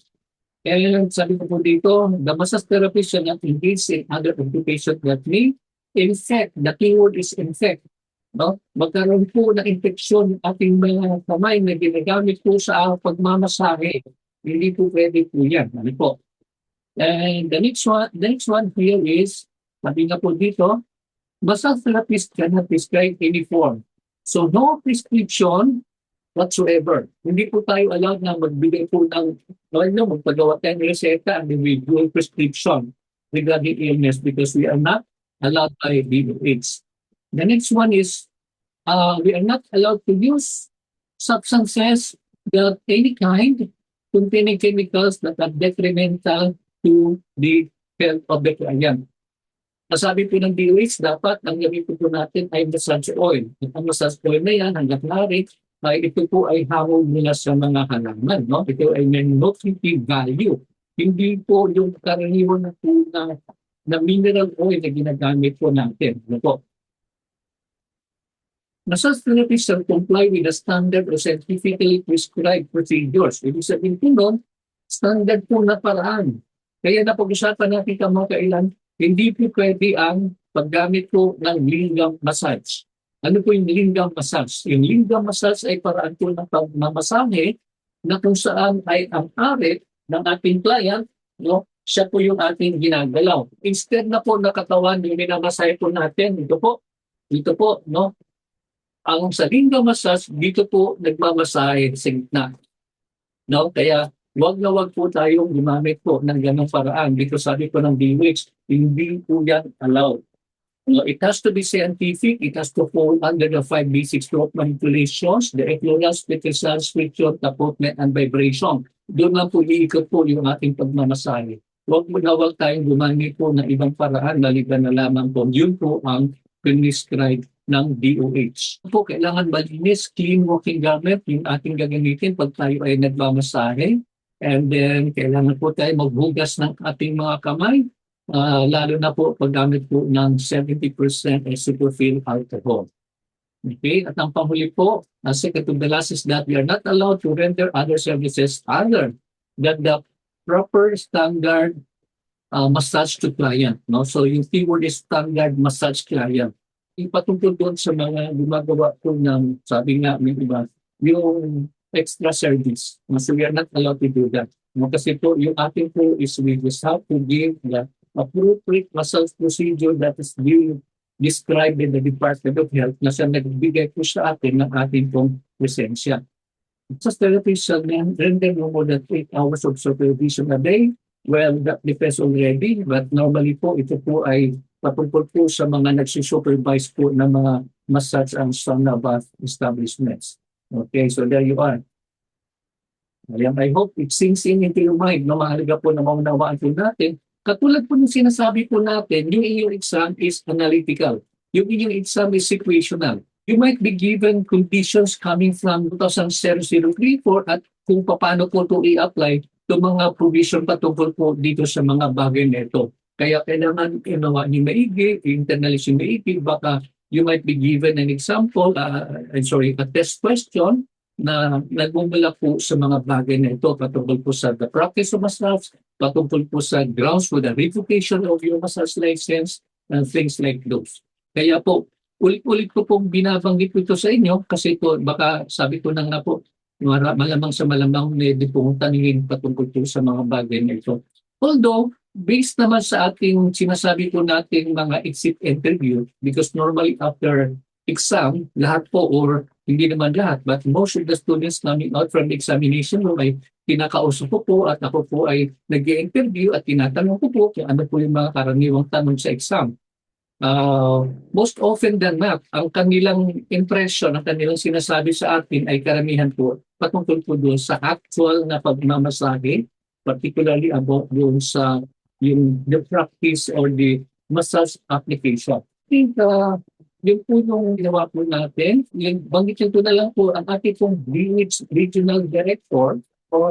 And sabi ko po dito, the massage therapist shall not engage in other occupation that may infect. The keyword is infect. No? Magkaroon po ng infeksyon yung ating mga kamay na ginagamit po sa pagmamasahe. Hindi po pwede po yan. Ano po? And the next one here is, sabi nga po dito, massage therapist cannot prescribe any form. So no prescription whatsoever. Hindi po tayo allowed na magbigay po ng, magpagawa tayo ng reseta and individual prescription regarding illness because we are not allowed by DOH. The next one is, we are not allowed to use substances of any kind containing chemicals that are detrimental to the health of the client. Sabi po ng DOH, dapat ang gamitin po natin ay massage oil. At ang massage oil na yan, hanggang maaari, ito po ay hawag nila sa mga halaman. No? Ito ay may nutritive value. Hindi po yung karaniwan na po na mineral oil na ginagamit po natin. Ano po? Massage therapists shall comply with the standard or scientifically prescribed procedures. Ibig sabihin po nun, standard po na paraan. Kaya napag-usapan natin kamakailan, hindi po pwede ang paggamit po ng lingam massage. Ano po yung lingam massage? Yung lingam massage ay paraan po ng pagmamasahe na kung saan ay ang arit ng ating client, no, siya po yung ating ginagalaw. Instead na po nakatawan yung minamasahe po natin, dito po, no, ang sa lingam massage, dito po nagmamasahe sa gitna. No, kaya wag na wag po tayong gumamit po ng ganong paraan because sabi po ng DOH, hindi po yan allowed. It has to be scientific, it has to fall under the 5 basic stroke manipulations, the ecloras, petricals, friction, tapotment, and vibration. Doon lang po iikot po yung ating pagmamasahe. Wag tayong gumamit po ng ibang paraan, naliban na lamang po. Yun po ang prescribed ng DOH. Po, kailangan malinis, clean working garment, yung ating gagamitin pag tayo ay nagmamasahe. And then, kailangan po tayo maghugas ng ating mga kamay, lalo na po paggamit po ng 70% superfil alcohol. Okay? At ang panghuli po, second to the last is that we are not allowed to render other services other than the proper standard massage to client. No? So, yung keyword is standard massage client. Ipatungkol doon sa mga gumagawa po ng, sabi nga, may iba, yung extra service. So we are not allowed to do that. Kasi po, yung ating po is we just have to give the appropriate massage procedure that is being described in the Department of Health na siya nagbigay po sa atin ng ating pong presensya. Massage therapy shall render no more than 8 hours of supervision a day. Well, that depends already, but normally po, ito po ay patungkol po sa mga nagsusupervise po ng mga massage and sauna bath establishments. Okay, so there you are. Ayan, I hope it sinks in into your mind na mahalaga po na maunawaan po natin. Katulad po ng sinasabi po natin, yung inyong exam is analytical. Yung inyong exam is situational. You might be given conditions coming from 2003-4 at kung paano po ito i-apply to mga provision patungkol po dito sa mga bagay na ito. Kaya kailangan inawa niyo maigi, internalize niyo maigi, baka you might be given an example, a test question na nagmumula po sa mga bagay na ito patungkol po sa the practice of massage, patungkol po sa grounds for the revocation of your massage license, and things like those. Kaya po, ulit-ulit ko pong binabanggit ito sa inyo kasi po baka sabi ko na nga po, malamang sa malamang hindi pong taningin patungkol po sa mga bagay na ito. Although, based naman sa ating sinasabi po nating mga exit interview, because normally after exam, lahat po or hindi naman lahat, but most of the students coming out from the examination room ay kinakausap ko po at ako po ay nag-i-interview at tinatanong ko po kung ano po yung mga karaniwang tanong sa exam. Most often than not, ang kanilang impression, ang kanilang sinasabi sa atin ay karamihan po patungkol po doon sa actual na pagmamasahe, particularly about doon sa the practice or the massage application. I think yun po yung ginawa po natin. Yung, banggitin ko na lang po ang ating pong DH Regional Director or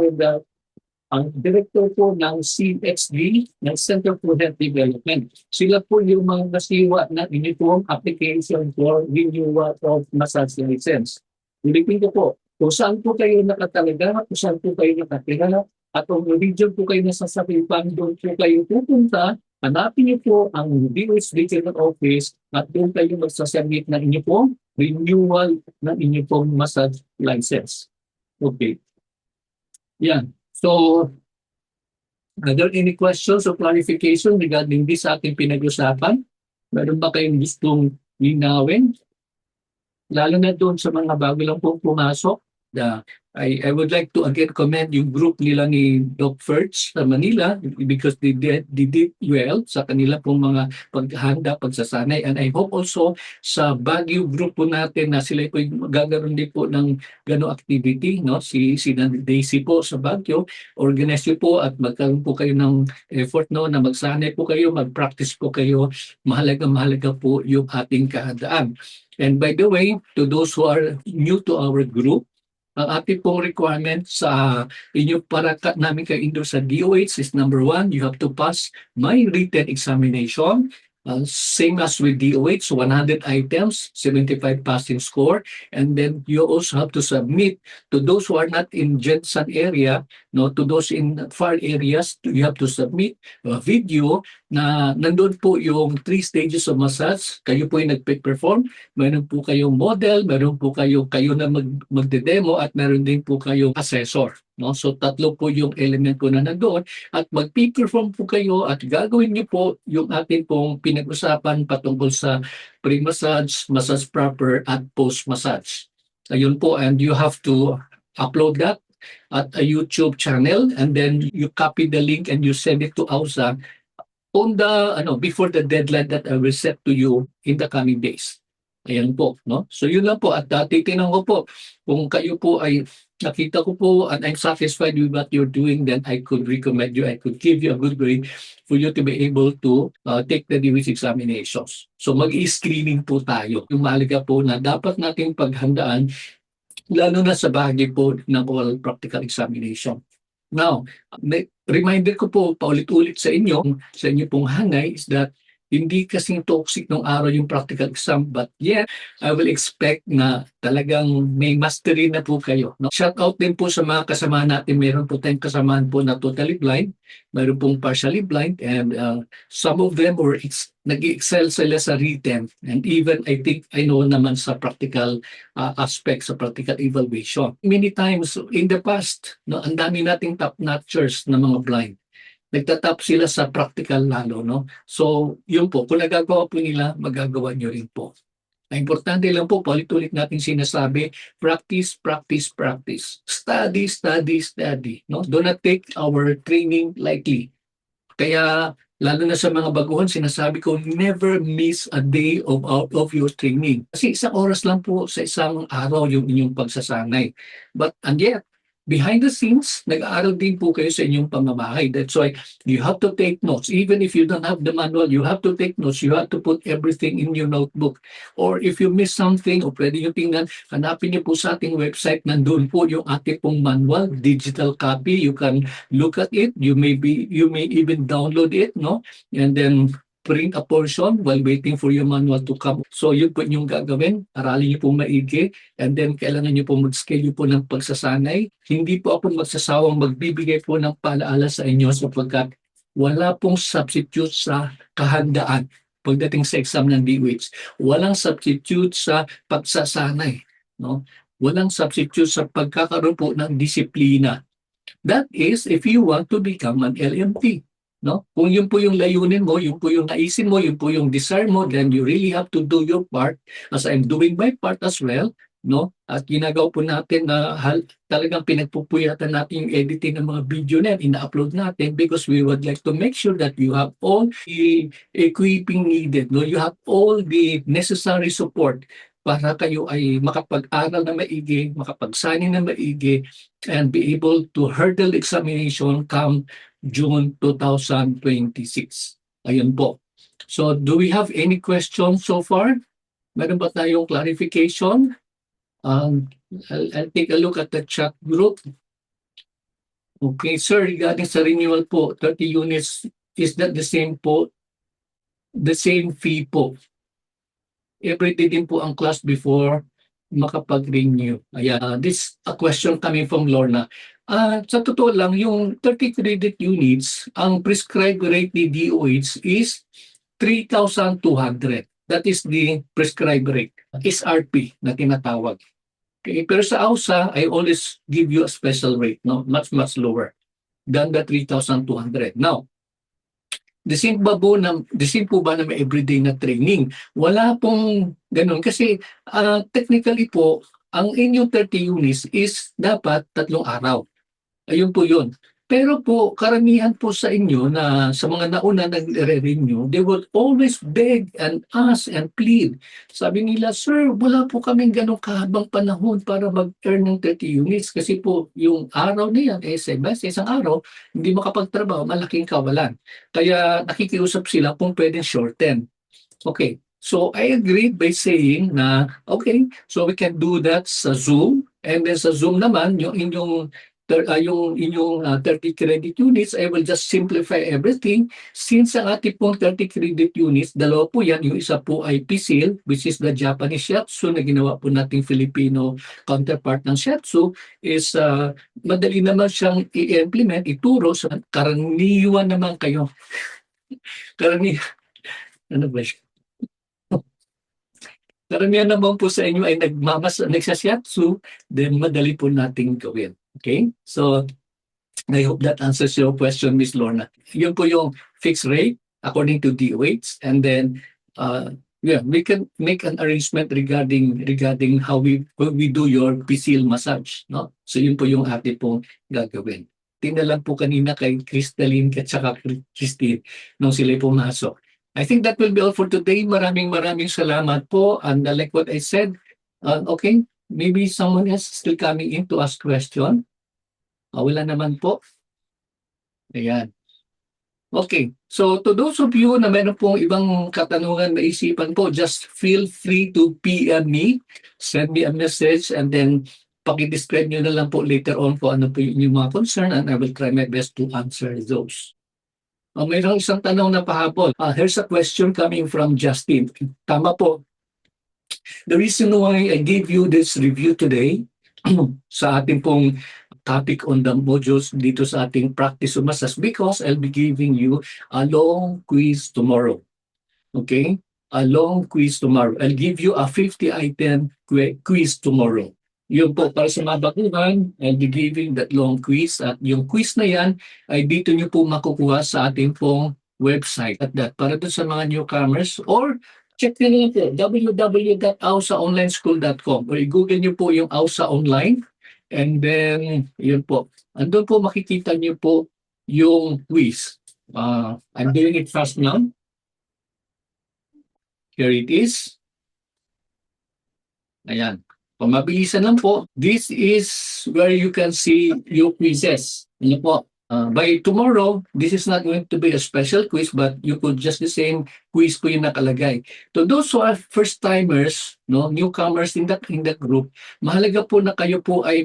ang director po ng CXD, ng Center for Health Development. Sila po yung mga nasiwa na uniform application for renewal of massage license. Ulitin ko po, kung saan po kayo nakatalaga, kung saan po kayo nakatira, at kung region po kayo nasasakipan, doon po kayo pupunta, hanapin niyo po ang DOH Regional Office at doon kayo magsasubmit ng inyo pong renewal ng inyo pong massage license. Okay. Yan. So, are there any questions or clarification regarding this ating pinag-usapan? Meron ba kayong gustong linawin? Lalo na doon sa mga bago lang pong pumasok. I would like to again commend yung group nila ni Doc Ferch sa Manila because they did well sa kanila pong mga paghahanda, pagsasanay. And I hope also sa Baguio group po natin na sila po gagaroon din po ng gano'ng activity. No? Si Daisy po sa Baguio, organize nyo po at magkaroon po kayo ng effort no, na magsanay po kayo, mag-practice po kayo. Mahalaga po yung ating kahandaan. And by the way, to those who are new to our group, ang ating pong requirement sa inyo para namin kayo indoor sa DOH is number 1, you have to pass my written examination. Same as with DOH, 100 items, 75 passing score. And then you also have to submit to those who are not in Jensen area, no, to those in far areas, you have to submit a video na nandun po yung 3 stages of massage. Kayo po yung nag-perform. Meron po kayong model, meron po kayo na magde-demo at meron din po kayong assessor. No? So tatlo po yung element po na nandoon at mag-perform po kayo at gagawin niyo po yung atin pong pinag-usapan patungkol sa pre-massage, massage proper at post-massage. Ayun po, and you have to upload that at a YouTube channel and then you copy the link and you send it to AUSA on the before the deadline that I will set to you in the coming days. Ayan po, no? So yun lang po at titingnan ko po kung kayo po ay nakita ko po and I'm satisfied with what you're doing, then I could recommend you, I could give you a good grade for you to be able to take the DOH examinations. So mag-i-screening po tayo. Yung mahalaga po na dapat nating paghandaan lalo na sa bahagi po ng oral practical examination. Now, reminder ko po paulit-ulit sa inyo pong hangay is that hindi kasing toxic nung araw yung practical exam, but yet I will expect na talagang may mastery na po kayo. No? Shout out din po sa mga kasama natin. Meron po tayong kasamaan po na totally blind, meron pong partially blind, and some of them were nag-excel sila sa written, and even I think I know naman sa practical aspects, sa practical evaluation. Many times in the past, no, ang dami nating top-notchers na mga blind. Nagtatap sila sa practical lalo, no? So, yun po, kung nagagawa po nila, magagawa nyo rin po. Ang importante lang po, paulit-ulit natin sinasabi, practice, practice, practice. Study, study, study. No? Do not take our training lightly. Kaya, lalo na sa mga baguhan, sinasabi ko, never miss a day of your training. Kasi isang oras lang po sa isang araw yung inyong pagsasanay. And yet, behind the scenes, nag-aaral din po kayo sa inyong pamamahay. That's why you have to take notes. Even if you don't have the manual, you have to take notes. You have to put everything in your notebook. Or if you miss something, o pwede nyo tingnan, hanapin nyo po sa ating website, nandun po yung ating pong manual, digital copy. You can look at it. You may even download it, no? And then print a portion while waiting for your manual to come. So yun po yung gagawin. Aralin nyo po maigi. And then kailangan nyo po mag-schedule po ng pagsasanay. Hindi po ako magsasawang magbibigay po ng paalaala sa inyo sapagkat wala pong substitute sa kahandaan pagdating sa exam ng DOH. Walang substitute sa pagsasanay. No? Walang substitute sa pagkakaroon po ng disiplina. That is if you want to become an LMT. No? Kung yun po yung layunin mo, yun po yung naisin mo, yun po yung desire mo, then you really have to do your part as I'm doing my part as well. No? At ginagawa po natin na talagang pinagpupuyatan natin yung editing ng mga video na yan, ina-upload natin because we would like to make sure that you have all the equipping needed. No? You have all the necessary support para kayo ay makapag-aral na maigi, makapagsanin na maigi, and be able to hurdle examination come June 2026. Ayun po. So, do we have any questions so far? Meron ba tayong clarification? I'll take a look at the chat group. Okay, sir, regarding sa renewal po, 30 units, is that the same po? The same fee po? Everyday din po ang class before makapag-renew. Ayan, this a question coming from Lorna. Sa totoo lang, yung 30 credit units, ang prescribed rate ni DOH is 3,200. That is the prescribed rate. SRP na tinatawag. Okay, pero sa AUSA, I always give you a special rate, no? Much lower than the 3,200. Now, the same po ba na may everyday na training? Wala pong ganun. Kasi technically po, ang inyong 30 units is dapat 3 araw. Ayun po yun. Pero po, karamihan po sa inyo na sa mga nauna nagre-renew, they will always beg and ask and plead. Sabi nila, sir, wala po kaming ganong kahabang panahon para mag-earn ng 30 units kasi po yung araw na yan, sa isang araw, hindi makapagtrabaho, malaking kawalan. Kaya nakikiusap sila kung pwedeng shorten. Okay, so I agreed by saying na, okay, so we can do that sa Zoom. And then sa Zoom naman, yung inyong 30 credit units, I will just simplify everything. Since ang ating pong 30 credit units, dalawa po yan. Yung isa po ay PSIL, which is the Japanese Shiatsu na ginawa po nating Filipino counterpart ng Shiatsu, is madali naman siyang i-implement, ituro sa karaniwan naman kayo. Ano ba siya? Karamihan naman po sa inyo ay nagsashiatsu, then madali po nating gawin. Okay? So, I hope that answers your question, Ms. Lorna. Yun po yung fixed rate according to DOH. And then, we can make an arrangement regarding how we do your PCL massage. No? So, yun po yung ating pong gagawin. Tingnan lang po kanina kay Crystalline at saka Christine nung sila pumasok. I think that will be all for today. Maraming salamat po. And like what I said, okay, maybe someone else still coming in to ask question. Wala naman po. Ayan. Okay. So to those of you na meron pong ibang katanungan na isipan po, just feel free to PM me, send me a message, and then paki-describe nyo na lang po later on kung ano po yung mga concern, and I will try my best to answer those. Mayroong isang tanong na pahabol. Here's a question coming from Justin. Tama po. The reason why I gave you this review today sa ating pong topic on the modules dito sa ating practice sumasas because I'll be giving you a long quiz tomorrow. Okay? A long quiz tomorrow. I'll give you a 50-item quiz tomorrow. Yun po, para sa mabakuhan, I'll be giving that long quiz. At yung quiz na yan, ay dito nyo po makukuha sa ating pong website. At that, para doon sa mga newcomers, or check nyo lang po, www.ausaonlineschool.com or i-google nyo po yung Ausa Online. And then, yun po. Andun po makikita nyo po yung quiz. I'm doing it fast now. Here it is. Ayan. Mabilisan lang po. This is where you can see your quizzes. Ano po? By tomorrow, this is not going to be a special quiz, but you could just the same quiz po yung nakalagay. To those who are first timers, no, newcomers in the group, mahalaga po na kayo po ay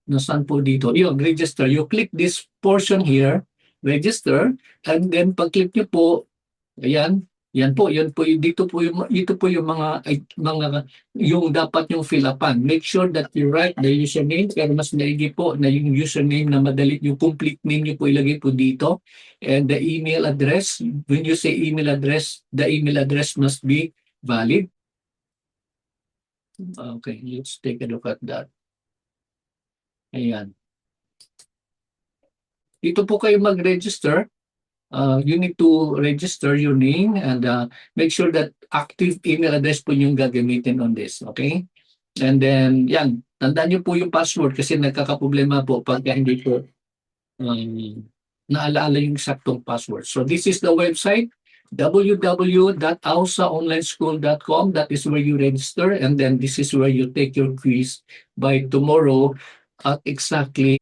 nasaan po dito? Yung register. You click this portion here, register, and then pag-click nyo po, ayan, yan po, dito po yung mga, yung dapat yung fill upan. Make sure that you write the username, pero mas maigi po na yung username na madali, yung complete name nyo po ilagay po dito. And the email address, when you say email address, the email address must be valid. Okay, let's take a look at that. Ayan. Dito po kayo mag-register. You need to register your name and make sure that active email address po yung gagamitin on this. Okay? And then, yan. Tandaan nyo po yung password kasi nagkakaproblema po pag hindi po naalaala yung saktong password. So this is the website, www.ausaonlineschool.com. That is where you register, and then this is where you take your quiz by tomorrow at exactly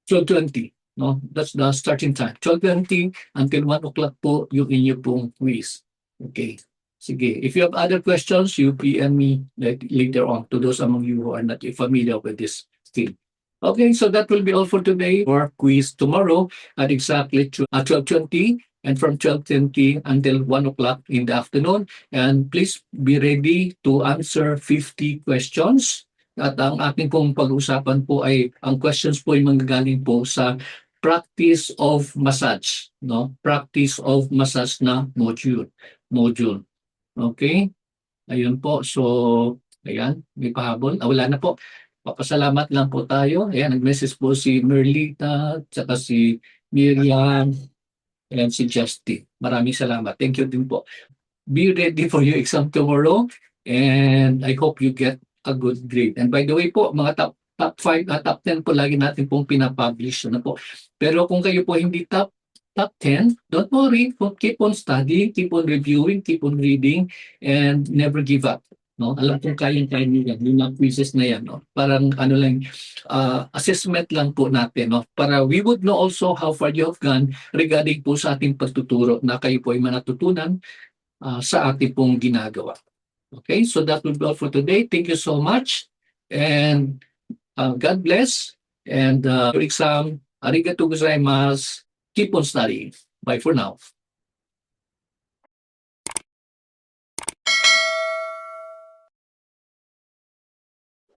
12:20. No, that's the starting time. 12:20 until 1 o'clock po yung inyo pong quiz. Okay. Sige. If you have other questions, you PM me later on to those among you who are not familiar with this thing. Okay, so that will be all for today. Our quiz tomorrow at exactly 12:20 and from 12:20 until 1 o'clock in the afternoon. And please be ready to answer 50 questions. At ang ating pong pag-uusapan po ay, ang questions po ay manggagaling po sa practice of massage, no? Practice of massage na module. Okay? Ayun po. So, ayan, may pahabol. Wala na po. Papasalamat lang po tayo. Ayan, nag-message po si Merlita, tsaka si Miriam, and si Justy. Maraming salamat. Thank you din po. Be ready for your exam tomorrow, and I hope you get a good grade. And by the way po, mga top 5 at top 10 po lagi natin pong pinapublish na po. Pero kung kayo po hindi top 10, don't worry. Keep on studying, keep on reviewing, keep on reading, and never give up. No, alam kong kayang-kaya niyo yan. Yung mga quizzes na yan, no? Parang ano lang, assessment lang po natin, no? Para we would know also how far you have gone regarding po sa ating pagtuturo na kayo po ay manatutunan sa ating pong ginagawa. Okay, so that will be all for today. Thank you so much, and God bless, and your exam, arigatou gozaimasu. Keep on studying. Bye for now.